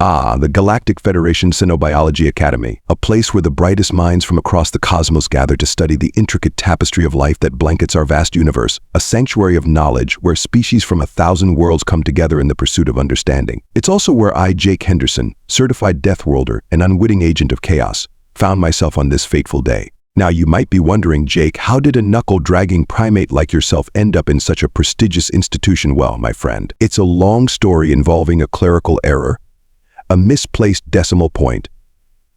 The Galactic Federation Xenobiology Academy, a place where the brightest minds from across the cosmos gather to study the intricate tapestry of life that blankets our vast universe, a sanctuary of knowledge where species from 1,000 worlds come together in the pursuit of understanding. It's also where I, Jake Henderson, certified Deathworlder and unwitting agent of chaos, found myself on this fateful day. Now you might be wondering, Jake, how did a knuckle-dragging primate like yourself end up in such a prestigious institution? Well, my friend, it's a long story involving a clerical error, a misplaced decimal point,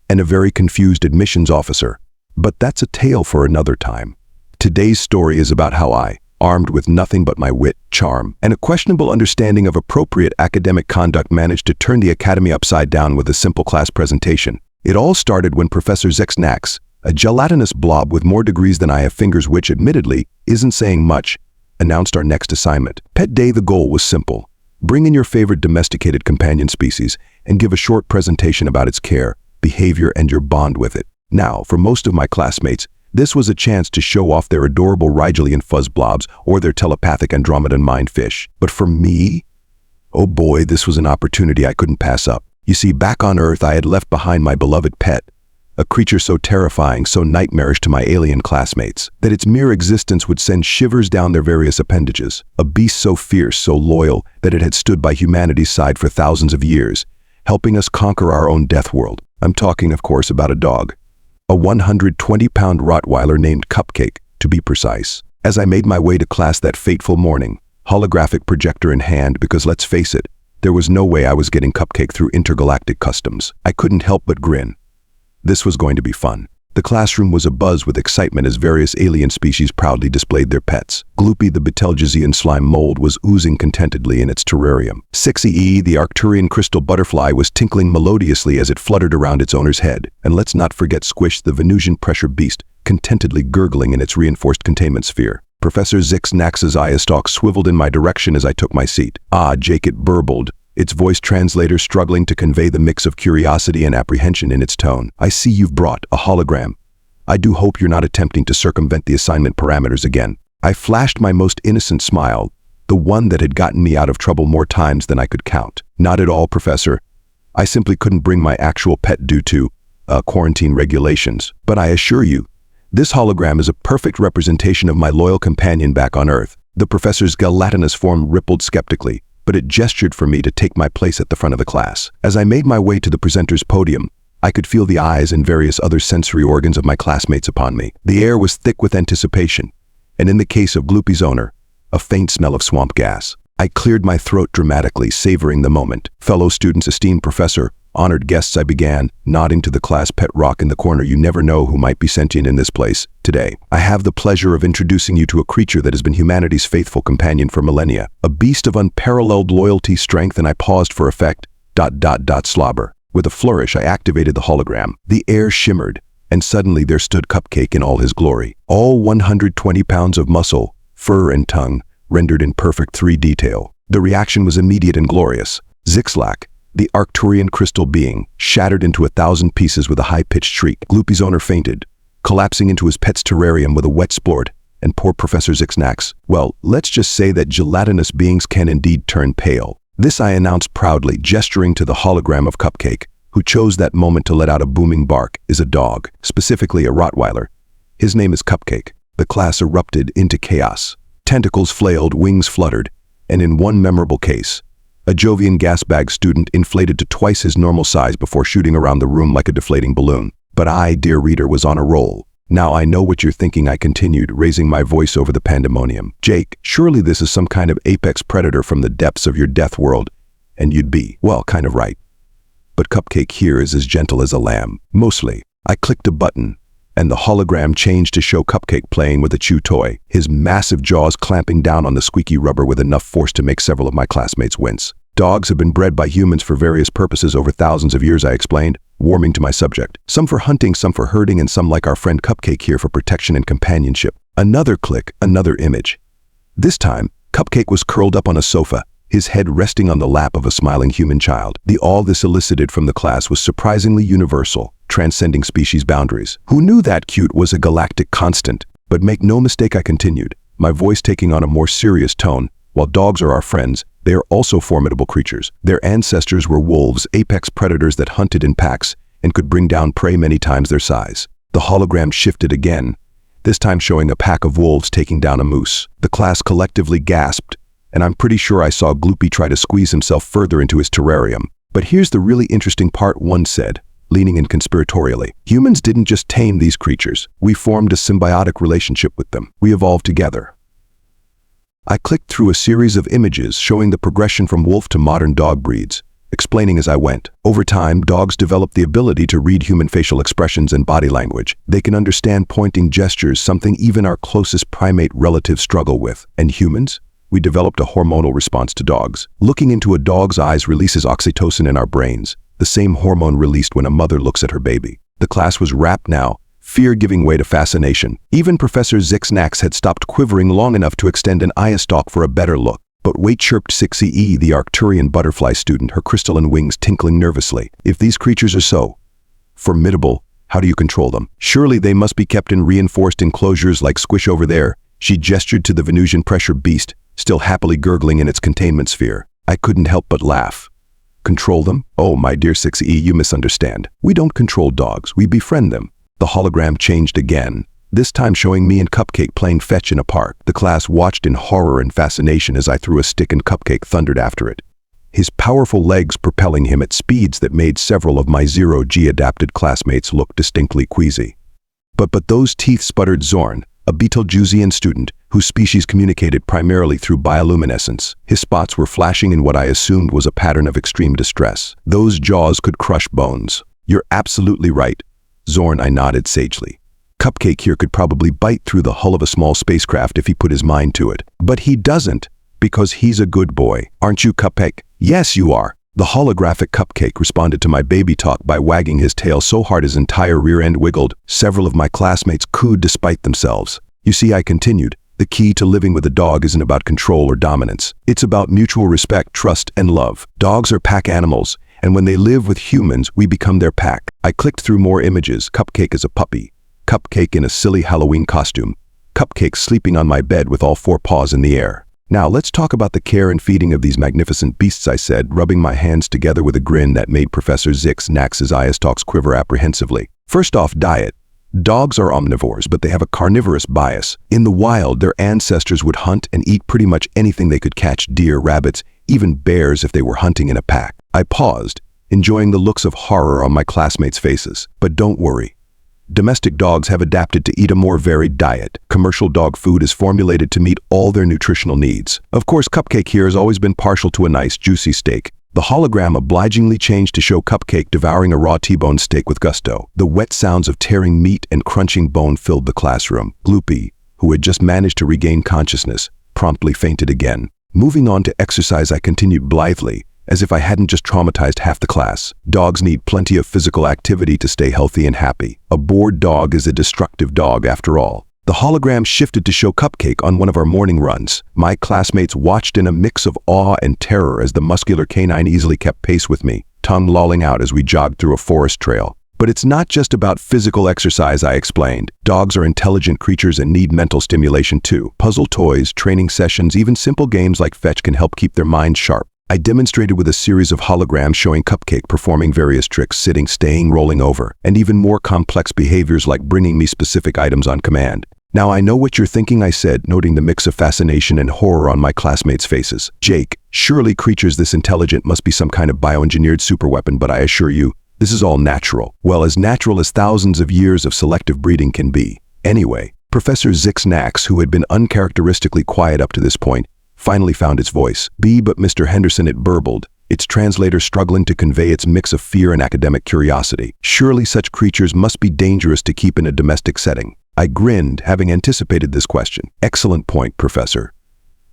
and a very confused admissions officer. But that's a tale for another time. Today's story is about how I, armed with nothing but my wit, charm, and a questionable understanding of appropriate academic conduct, managed to turn the academy upside down with a simple class presentation. It all started when Professor Zexnax, a gelatinous blob with more degrees than I have fingers, which admittedly isn't saying much, announced our next assignment. Pet Day. The goal was simple. Bring in your favorite domesticated companion species and give a short presentation about its care, behavior, and your bond with it. Now, for most of my classmates, this was a chance to show off their adorable Rigelian fuzz blobs or their telepathic Andromedan mind fish. But for me, oh boy, this was an opportunity I couldn't pass up. You see, back on Earth, I had left behind my beloved pet, a creature so terrifying, so nightmarish to my alien classmates, that its mere existence would send shivers down their various appendages. A beast so fierce, so loyal, that it had stood by humanity's side for thousands of years, helping us conquer our own death world. I'm talking, of course, about a dog. A 120-pound Rottweiler named Cupcake, to be precise. As I made my way to class that fateful morning, holographic projector in hand, because let's face it, there was no way I was getting Cupcake through intergalactic customs, I couldn't help but grin. This was going to be fun. The classroom was abuzz with excitement as various alien species proudly displayed their pets. Gloopy, the Betelgeusean slime mold, was oozing contentedly in its terrarium. Sixy E, the Arcturian crystal butterfly, was tinkling melodiously as it fluttered around its owner's head. And let's not forget Squish, the Venusian pressure beast, contentedly gurgling in its reinforced containment sphere. Professor Zixnax's eye stalk swiveled in my direction as I took my seat. Jake, it burbled, its voice translator struggling to convey the mix of curiosity and apprehension in its tone. I see you've brought a hologram. I do hope you're not attempting to circumvent the assignment parameters again. I flashed my most innocent smile, the one that had gotten me out of trouble more times than I could count. Not at all, Professor. I simply couldn't bring my actual pet due to quarantine regulations. But I assure you, this hologram is a perfect representation of my loyal companion back on Earth. The professor's gelatinous form rippled skeptically, but it gestured for me to take my place at the front of the class. As I made my way to the presenter's podium, I could feel the eyes and various other sensory organs of my classmates upon me. The air was thick with anticipation, and in the case of Gloopy's owner, a faint smell of swamp gas. I cleared my throat dramatically, savoring the moment. Fellow students, esteemed professor, honored guests, I began, nodding to the class pet rock in the corner. You never know who might be sentient in this place. Today, I have the pleasure of introducing you to a creature that has been humanity's faithful companion for millennia. A beast of unparalleled loyalty, strength, and I paused for effect, ... slobber. With a flourish, I activated the hologram. The air shimmered, and suddenly there stood Cupcake in all his glory. All 120 pounds of muscle, fur, and tongue, rendered in perfect 3D detail. The reaction was immediate and glorious. Zixlac, the Arcturian crystal being, shattered into 1,000 pieces with a high-pitched shriek. Gloopy's owner fainted, collapsing into his pet's terrarium with a wet splort, and poor Professor Zixnax, well, let's just say that gelatinous beings can indeed turn pale. This I announced proudly, gesturing to the hologram of Cupcake, who chose that moment to let out a booming bark, is a dog, specifically a Rottweiler. His name is Cupcake. The class erupted into chaos. Tentacles flailed, wings fluttered, and in one memorable case, a Jovian gas bag student inflated to twice his normal size before shooting around the room like a deflating balloon. But I, dear reader, was on a roll. Now I know what you're thinking, I continued, raising my voice over the pandemonium. Jake, surely this is some kind of apex predator from the depths of your death world, and you'd be, well, kind of right. But Cupcake here is as gentle as a lamb. Mostly. I clicked a button, and the hologram changed to show Cupcake playing with a chew toy, his massive jaws clamping down on the squeaky rubber with enough force to make several of my classmates wince. Dogs have been bred by humans for various purposes over thousands of years, I explained, warming to my subject. Some for hunting, some for herding, and some like our friend Cupcake here for protection and companionship. Another click, another image. This time, Cupcake was curled up on a sofa, his head resting on the lap of a smiling human child. All this elicited from the class was surprisingly universal, transcending species boundaries. Who knew that cute was a galactic constant? But make no mistake, I continued, my voice taking on a more serious tone. While dogs are our friends, they are also formidable creatures. Their ancestors were wolves, apex predators that hunted in packs and could bring down prey many times their size. The hologram shifted again, this time showing a pack of wolves taking down a moose. The class collectively gasped, and I'm pretty sure I saw Gloopy try to squeeze himself further into his terrarium. But here's the really interesting part, one said, leaning in conspiratorially. Humans didn't just tame these creatures. We formed a symbiotic relationship with them. We evolved together. I clicked through a series of images showing the progression from wolf to modern dog breeds, explaining as I went. Over time, dogs developed the ability to read human facial expressions and body language. They can understand pointing gestures, something even our closest primate relatives struggle with. And humans? We developed a hormonal response to dogs. Looking into a dog's eyes releases oxytocin in our brains, the same hormone released when a mother looks at her baby. The class was rapt now, fear giving way to fascination. Even Professor Zixnax had stopped quivering long enough to extend an eye stalk for a better look. But wait, chirped 6E, the Arcturian butterfly student, her crystalline wings tinkling nervously. If these creatures are so formidable, how do you control them? Surely they must be kept in reinforced enclosures like Squish over there. She gestured to the Venusian pressure beast, still happily gurgling in its containment sphere. I couldn't help but laugh. Control them? Oh, my dear 6E, you misunderstand. We don't control dogs, we befriend them. The hologram changed again, this time showing me and Cupcake playing fetch in a park. The class watched in horror and fascination as I threw a stick and Cupcake thundered after it, his powerful legs propelling him at speeds that made several of my zero-G-adapted classmates look distinctly queasy. But those teeth, sputtered Zorn, a Betelgeusian student whose species communicated primarily through bioluminescence. His spots were flashing in what I assumed was a pattern of extreme distress. Those jaws could crush bones. You're absolutely right, Zorn, I nodded sagely. Cupcake here could probably bite through the hull of a small spacecraft if he put his mind to it. But he doesn't, because he's a good boy. Aren't you, Cupcake? Yes, you are. The holographic Cupcake responded to my baby talk by wagging his tail so hard his entire rear end wiggled. Several of my classmates cooed despite themselves. You see, I continued, the key to living with a dog isn't about control or dominance. It's about mutual respect, trust, and love. Dogs are pack animals, and when they live with humans, we become their pack. I clicked through more images. Cupcake as a puppy, Cupcake in a silly Halloween costume, Cupcake sleeping on my bed with all four paws in the air. Now let's talk about the care and feeding of these magnificent beasts, I said, rubbing my hands together with a grin that made Professor Zixnax's eye stalks quiver apprehensively. First off, diet. Dogs are omnivores, but they have a carnivorous bias. In the wild, their ancestors would hunt and eat pretty much anything they could catch: deer, rabbits, even bears if they were hunting in a pack. I paused, enjoying the looks of horror on my classmates' faces. But don't worry. Domestic dogs have adapted to eat a more varied diet. Commercial dog food is formulated to meet all their nutritional needs. Of course, Cupcake here has always been partial to a nice, juicy steak. The hologram obligingly changed to show Cupcake devouring a raw T-bone steak with gusto. The wet sounds of tearing meat and crunching bone filled the classroom. Gloopy, who had just managed to regain consciousness, promptly fainted again. Moving on to exercise, I continued blithely, as if I hadn't just traumatized half the class. Dogs need plenty of physical activity to stay healthy and happy. A bored dog is a destructive dog after all. The hologram shifted to show Cupcake on one of our morning runs. My classmates watched in a mix of awe and terror as the muscular canine easily kept pace with me, tongue lolling out as we jogged through a forest trail. But it's not just about physical exercise, I explained. Dogs are intelligent creatures and need mental stimulation too. Puzzle toys, training sessions, even simple games like fetch can help keep their minds sharp. I demonstrated with a series of holograms showing Cupcake performing various tricks, sitting, staying, rolling over, and even more complex behaviors like bringing me specific items on command. Now I know what you're thinking, I said, noting the mix of fascination and horror on my classmates' faces. Jake, surely creatures this intelligent must be some kind of bioengineered superweapon, but I assure you, this is all natural. Well, as natural as thousands of years of selective breeding can be. Anyway, Professor Zixnax, who had been uncharacteristically quiet up to this point, finally found its voice. But Mr. Henderson, it burbled, its translator struggling to convey its mix of fear and academic curiosity. Surely such creatures must be dangerous to keep in a domestic setting. I grinned, having anticipated this question. Excellent point, Professor.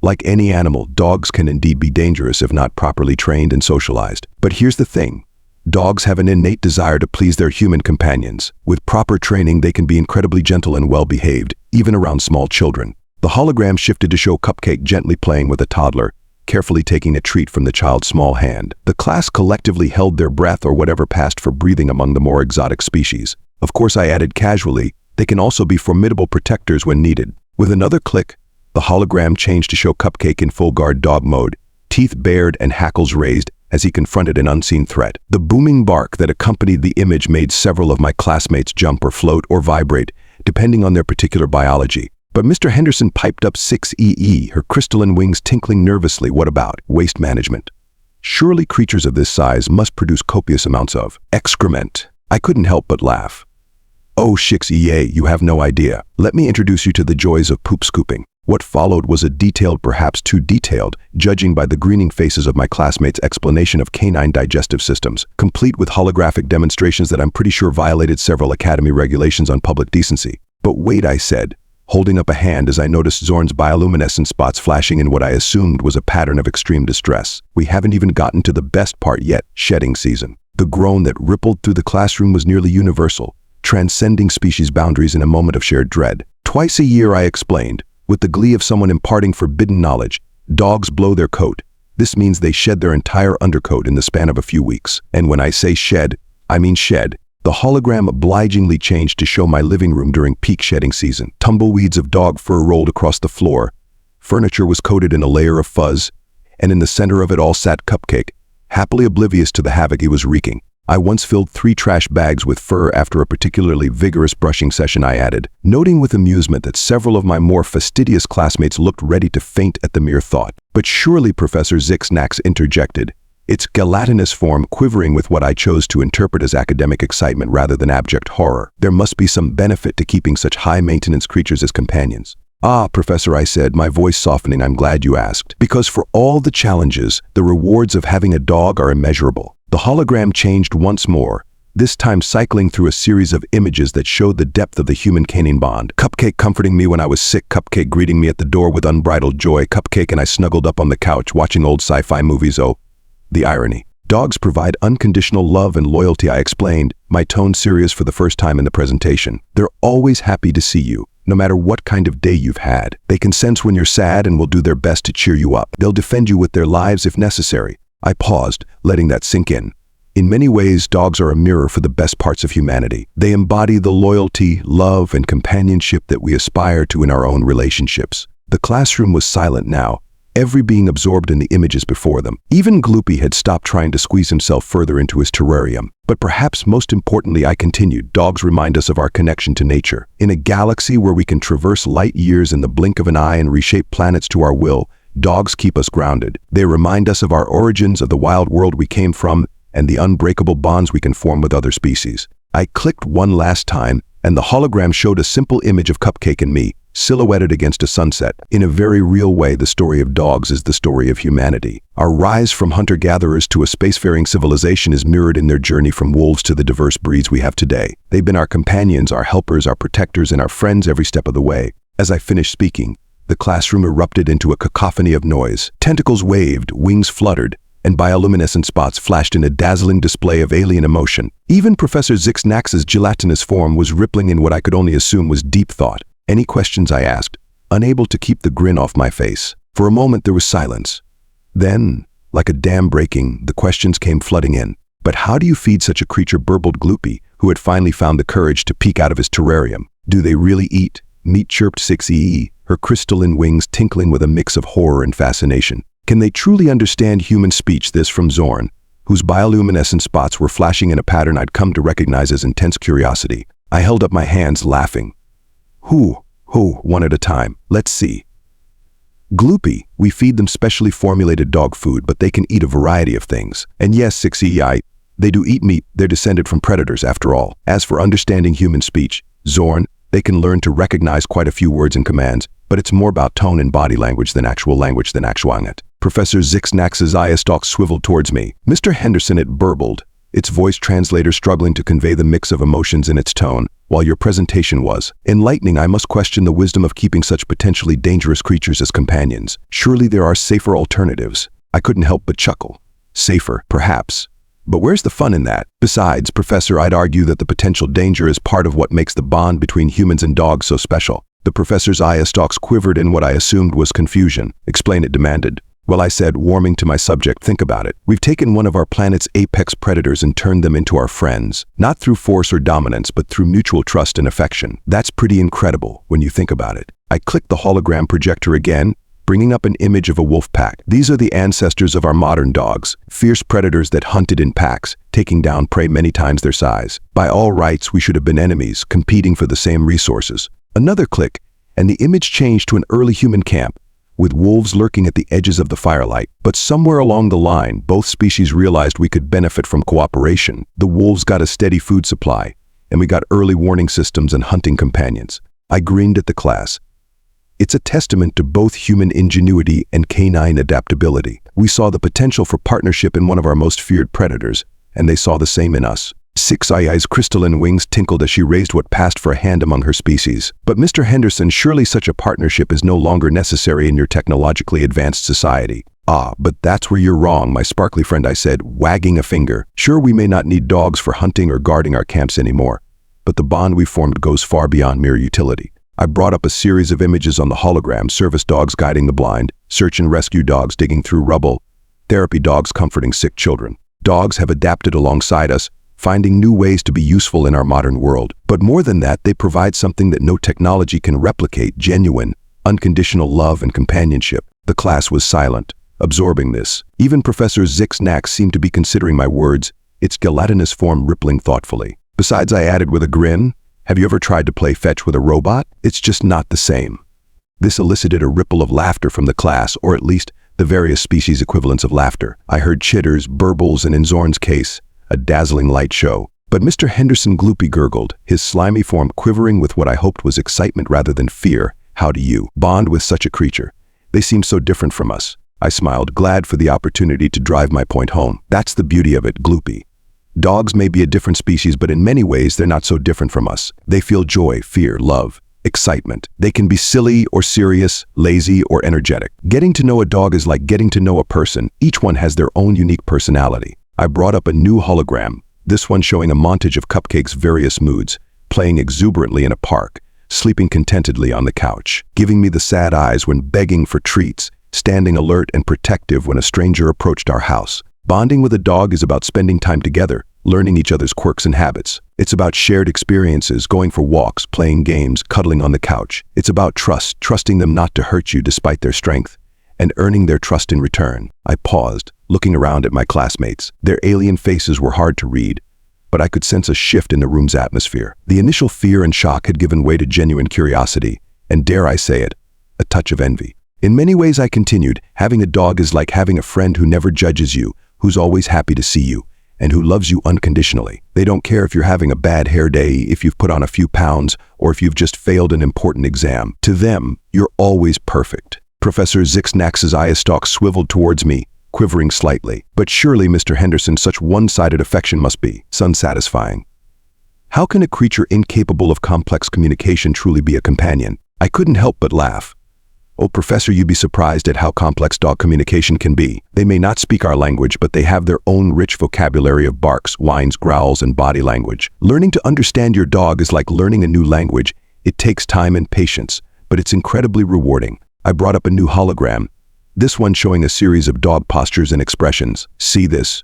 Like any animal, dogs can indeed be dangerous if not properly trained and socialized. But here's the thing. Dogs have an innate desire to please their human companions. With proper training, they can be incredibly gentle and well-behaved, even around small children. The hologram shifted to show Cupcake gently playing with a toddler, carefully taking a treat from the child's small hand. The class collectively held their breath, or whatever passed for breathing among the more exotic species. Of course, I added casually, they can also be formidable protectors when needed. With another click, the The hologram changed to show Cupcake in full guard dog mode, teeth bared and hackles raised as he confronted an unseen threat. The booming bark that accompanied the image made several of my classmates jump or float or vibrate, depending on their particular biology. But Mr. Henderson piped up 6EE, her crystalline wings tinkling nervously. What about waste management? Surely creatures of this size must produce copious amounts of excrement. I couldn't help but laugh. Oh, 6EA, you have no idea. Let me introduce you to the joys of poop scooping. What followed was a detailed, perhaps too detailed, judging by the grinning faces of my classmates' explanation of canine digestive systems, complete with holographic demonstrations that I'm pretty sure violated several academy regulations on public decency. But wait, I said, holding up a hand as I noticed Zorn's bioluminescent spots flashing in what I assumed was a pattern of extreme distress. We haven't even gotten to the best part yet, shedding season. The groan that rippled through the classroom was nearly universal, transcending species boundaries in a moment of shared dread. Twice a year, I explained, with the glee of someone imparting forbidden knowledge, dogs blow their coat. This means they shed their entire undercoat in the span of a few weeks. And when I say shed, I mean shed. The hologram obligingly changed to show my living room during peak shedding season. Tumbleweeds of dog fur rolled across the floor. Furniture was coated in a layer of fuzz, and in the center of it all sat Cupcake, happily oblivious to the havoc he was wreaking. I once filled 3 trash bags with fur after a particularly vigorous brushing session, I added, noting with amusement that several of my more fastidious classmates looked ready to faint at the mere thought. But surely, Professor Zixnax interjected, its gelatinous form quivering with what I chose to interpret as academic excitement rather than abject horror. There must be some benefit to keeping such high-maintenance creatures as companions. Ah, Professor, I said, my voice softening, I'm glad you asked. Because for all the challenges, the rewards of having a dog are immeasurable. The hologram changed once more, this time cycling through a series of images that showed the depth of the human-canine bond. Cupcake comforting me when I was sick, Cupcake greeting me at the door with unbridled joy, Cupcake and I snuggled up on the couch watching old sci-fi movies. Oh, the irony. Dogs provide unconditional love and loyalty, I explained, my tone serious for the first time in the presentation. They're always happy to see you, no matter what kind of day you've had. They can sense when you're sad and will do their best to cheer you up. They'll defend you with their lives if necessary. I paused, letting that sink in. In many ways, dogs are a mirror for the best parts of humanity. They embody the loyalty, love, and companionship that we aspire to in our own relationships. The classroom was silent now, every being absorbed in the images before them. Even Gloopy had stopped trying to squeeze himself further into his terrarium. But perhaps most importantly, I continued, dogs remind us of our connection to nature. In a galaxy where we can traverse light years in the blink of an eye and reshape planets to our will, dogs keep us grounded. They remind us of our origins, of the wild world we came from, and the unbreakable bonds we can form with other species. I clicked one last time, and the hologram showed a simple image of Cupcake and me, silhouetted against a sunset. In a very real way, the story of dogs is the story of humanity. Our rise from hunter-gatherers to a spacefaring civilization is mirrored in their journey from wolves to the diverse breeds we have today. They've been our companions, our helpers, our protectors, and our friends every step of the way. As I finished speaking, the classroom erupted into a cacophony of noise. Tentacles waved, wings fluttered, and bioluminescent spots flashed in a dazzling display of alien emotion. Even Professor Zixnax's gelatinous form was rippling in what I could only assume was deep thought. Any questions, I asked, unable to keep the grin off my face. For a moment there was silence. Then, like a dam breaking, the questions came flooding in. But how do you feed such a creature, burbled Gloopy, who had finally found the courage to peek out of his terrarium? Do they really eat? Meat, chirped 6EE, her crystalline wings tinkling with a mix of horror and fascination. Can they truly understand human speech? This from Zorn, whose bioluminescent spots were flashing in a pattern I'd come to recognize as intense curiosity. I held up my hands, laughing. Who, one at a time. Let's see. Gloopy, we feed them specially formulated dog food, but they can eat a variety of things. And yes, 6EI, they do eat meat. They're descended from predators after all. As for understanding human speech, Zorn, they can learn to recognize quite a few words and commands, but it's more about tone and body language than actual it. Professor Zixnax's eye stalk swiveled towards me. Mr. Henderson, it burbled, its voice translator struggling to convey the mix of emotions in its tone. While your presentation was enlightening, I must question the wisdom of keeping such potentially dangerous creatures as companions. Surely there are safer alternatives. I couldn't help but chuckle. Safer, perhaps. But where's the fun in that? Besides, Professor, I'd argue that the potential danger is part of what makes the bond between humans and dogs so special. The professor's eye stalks quivered in what I assumed was confusion. Explain, it demanded. Well, I said, warming to my subject, think about it. We've taken one of our planet's apex predators and turned them into our friends. Not through force or dominance, but through mutual trust and affection. That's pretty incredible when you think about it. I clicked the hologram projector again, bringing up an image of a wolf pack. These are the ancestors of our modern dogs, fierce predators that hunted in packs, taking down prey many times their size. By all rights, we should have been enemies, competing for the same resources. Another click, and the image changed to an early human camp, with wolves lurking at the edges of the firelight. But somewhere along the line, both species realized we could benefit from cooperation. The wolves got a steady food supply, and we got early warning systems and hunting companions. I grinned at the class. It's a testament to both human ingenuity and canine adaptability. We saw the potential for partnership in one of our most feared predators, and they saw the same in us. 6i's crystalline wings tinkled as she raised what passed for a hand among her species. But Mr. Henderson, surely such a partnership is no longer necessary in your technologically advanced society. Ah, but that's where you're wrong, my sparkly friend, I said, wagging a finger. Sure, we may not need dogs for hunting or guarding our camps anymore, but the bond we formed goes far beyond mere utility. I brought up a series of images on the hologram: service dogs guiding the blind, search and rescue dogs digging through rubble, therapy dogs comforting sick children. Dogs have adapted alongside us, finding new ways to be useful in our modern world. But more than that, they provide something that no technology can replicate: genuine, unconditional love and companionship. The class was silent, absorbing this. Even Professor Zixnax seemed to be considering my words, its gelatinous form rippling thoughtfully. Besides, I added with a grin, have you ever tried to play fetch with a robot? It's just not the same. This elicited a ripple of laughter from the class, or at least the various species equivalents of laughter. I heard chitters, burbles, and in Zorn's case, a dazzling light show. But Mr. Henderson gloopy gurgled, his slimy form quivering with what I hoped was excitement rather than fear. How do you bond with such a creature? They seem so different from us. I smiled, glad for the opportunity to drive my point home. That's the beauty of it, gloopy. Dogs may be a different species, but in many ways they're not so different from us. They feel joy, fear, love, excitement. They can be silly or serious, lazy or energetic. Getting to know a dog is like getting to know a person. Each one has their own unique personality. I brought up a new hologram, this one showing a montage of Cupcake's various moods, playing exuberantly in a park, sleeping contentedly on the couch, giving me the sad eyes when begging for treats, standing alert and protective when a stranger approached our house. Bonding with a dog is about spending time together, learning each other's quirks and habits. It's about shared experiences, going for walks, playing games, cuddling on the couch. It's about trust, trusting them not to hurt you despite their strength, and earning their trust in return. I paused, looking around at my classmates. Their alien faces were hard to read, but I could sense a shift in the room's atmosphere. The initial fear and shock had given way to genuine curiosity, and dare I say it, a touch of envy. In many ways, I continued, having a dog is like having a friend who never judges you, who's always happy to see you, and who loves you unconditionally. They don't care if you're having a bad hair day, if you've put on a few pounds, or if you've just failed an important exam. To them, you're always perfect. Professor Zixnax's eye stalk swiveled towards me, quivering slightly. But surely, Mr. Henderson, such one-sided affection must be unsatisfying. How can a creature incapable of complex communication truly be a companion? I couldn't help but laugh. Oh, Professor, you'd be surprised at how complex dog communication can be. They may not speak our language, but they have their own rich vocabulary of barks, whines, growls, and body language. Learning to understand your dog is like learning a new language. It takes time and patience, but it's incredibly rewarding. I brought up a new hologram, this one showing a series of dog postures and expressions. See this?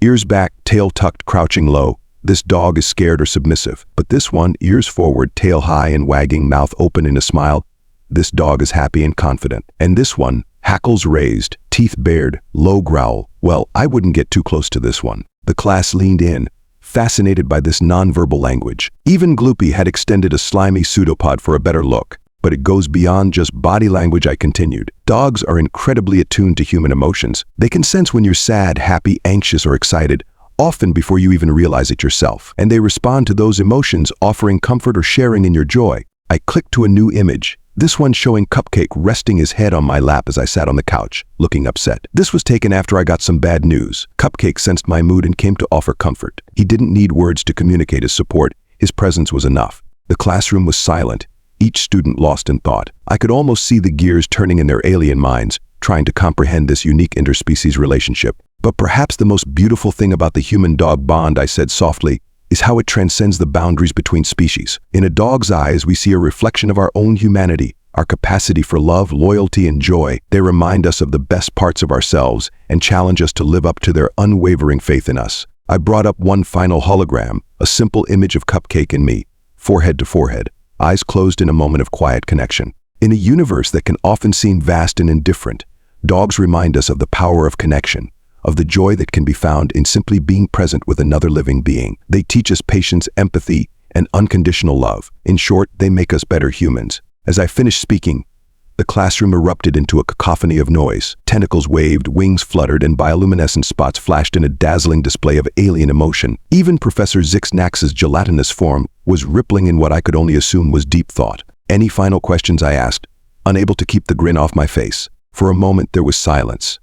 Ears back, tail tucked, crouching low. This dog is scared or submissive. But this one, ears forward, tail high and wagging, mouth open in a smile. This dog is happy and confident. And this one, hackles raised, teeth bared, low growl. Well, I wouldn't get too close to this one. The class leaned in, fascinated by this nonverbal language. Even Gloopy had extended a slimy pseudopod for a better look. But it goes beyond just body language, I continued. Dogs are incredibly attuned to human emotions. They can sense when you're sad, happy, anxious, or excited, often before you even realize it yourself. And they respond to those emotions, offering comfort or sharing in your joy. I clicked to a new image. This one showing Cupcake resting his head on my lap as I sat on the couch, looking upset. This was taken after I got some bad news. Cupcake sensed my mood and came to offer comfort. He didn't need words to communicate his support. His presence was enough. The classroom was silent, each student lost in thought. I could almost see the gears turning in their alien minds, trying to comprehend this unique interspecies relationship. But perhaps the most beautiful thing about the human-dog bond, I said softly, is how it transcends the boundaries between species. In a dog's eyes, we see a reflection of our own humanity, our capacity for love, loyalty, and joy. They remind us of the best parts of ourselves and challenge us to live up to their unwavering faith in us. I brought up one final hologram, a simple image of Cupcake and me, forehead to forehead, eyes closed in a moment of quiet connection. In a universe that can often seem vast and indifferent, dogs remind us of the power of connection, of the joy that can be found in simply being present with another living being. They teach us patience, empathy, and unconditional love. In short, they make us better humans. As I finished speaking, the classroom erupted into a cacophony of noise. Tentacles waved, wings fluttered, and bioluminescent spots flashed in a dazzling display of alien emotion. Even Professor Zixnax's gelatinous form was rippling in what I could only assume was deep thought. Any final questions, I asked, unable to keep the grin off my face. For a moment there was silence.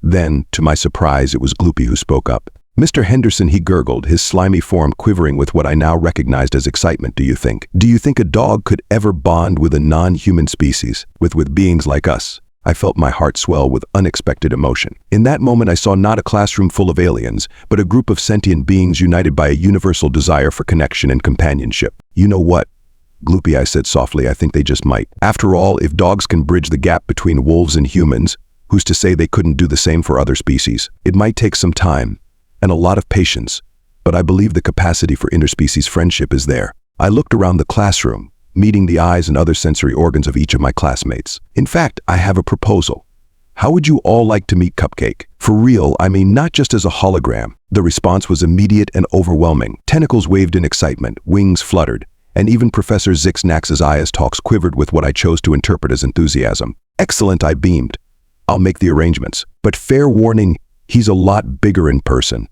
Then, to my surprise, it was Gloopy who spoke up. "Mr. Henderson," he gurgled, his slimy form quivering with what I now recognized as excitement. Do you think a dog could ever bond with a non-human species, with beings like us?" I felt my heart swell with unexpected emotion. In that moment I saw not a classroom full of aliens, but a group of sentient beings united by a universal desire for connection and companionship. "You know what, Gloopy," I said softly, "I think they just might. After all, if dogs can bridge the gap between wolves and humans, who's to say they couldn't do the same for other species? It might take some time and a lot of patience, but I believe the capacity for interspecies friendship is there." I looked around the classroom, meeting the eyes and other sensory organs of each of my classmates. "In fact, I have a proposal. How would you all like to meet Cupcake? For real, I mean, not just as a hologram." The response was immediate and overwhelming. Tentacles waved in excitement, wings fluttered, and even Professor Zixnax's eyes talks quivered with what I chose to interpret as enthusiasm. "Excellent," I beamed. "I'll make the arrangements. But fair warning, he's a lot bigger in person,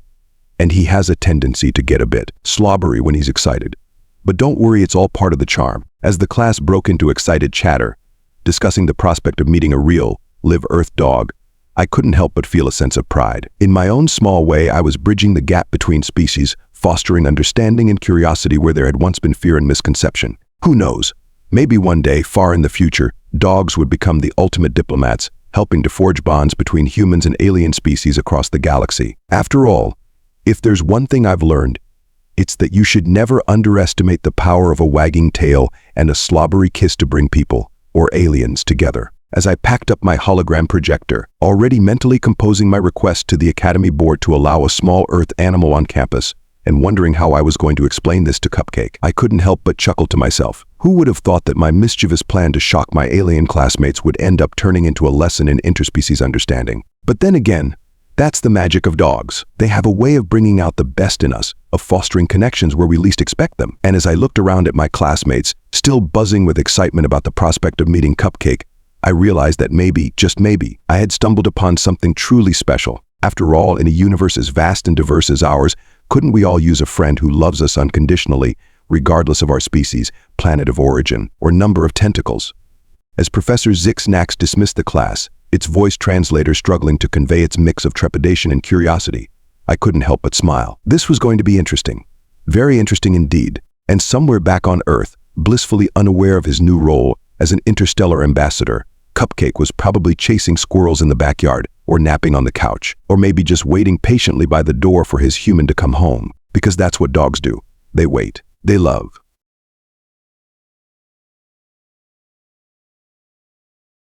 and he has a tendency to get a bit slobbery when he's excited. But don't worry, it's all part of the charm." As the class broke into excited chatter, discussing the prospect of meeting a real, live-Earth dog, I couldn't help but feel a sense of pride. In my own small way, I was bridging the gap between species, fostering understanding and curiosity where there had once been fear and misconception. Who knows? Maybe one day, far in the future, dogs would become the ultimate diplomats, helping to forge bonds between humans and alien species across the galaxy. After all, if there's one thing I've learned, it's that you should never underestimate the power of a wagging tail and a slobbery kiss to bring people, or aliens, together. As I packed up my hologram projector, already mentally composing my request to the Academy board to allow a small Earth animal on campus, and wondering how I was going to explain this to Cupcake, I couldn't help but chuckle to myself. Who would have thought that my mischievous plan to shock my alien classmates would end up turning into a lesson in interspecies understanding? But then again, that's the magic of dogs. They have a way of bringing out the best in us, of fostering connections where we least expect them. And as I looked around at my classmates, still buzzing with excitement about the prospect of meeting Cupcake, I realized that maybe, just maybe, I had stumbled upon something truly special. After all, in a universe as vast and diverse as ours, couldn't we all use a friend who loves us unconditionally, regardless of our species, planet of origin, or number of tentacles? As Professor Zixnax dismissed the class, its voice translator struggling to convey its mix of trepidation and curiosity, I couldn't help but smile. This was going to be interesting. Very interesting indeed. And somewhere back on Earth, blissfully unaware of his new role as an interstellar ambassador, Cupcake was probably chasing squirrels in the backyard, or napping on the couch, or maybe just waiting patiently by the door for his human to come home. Because that's what dogs do. They wait. They love.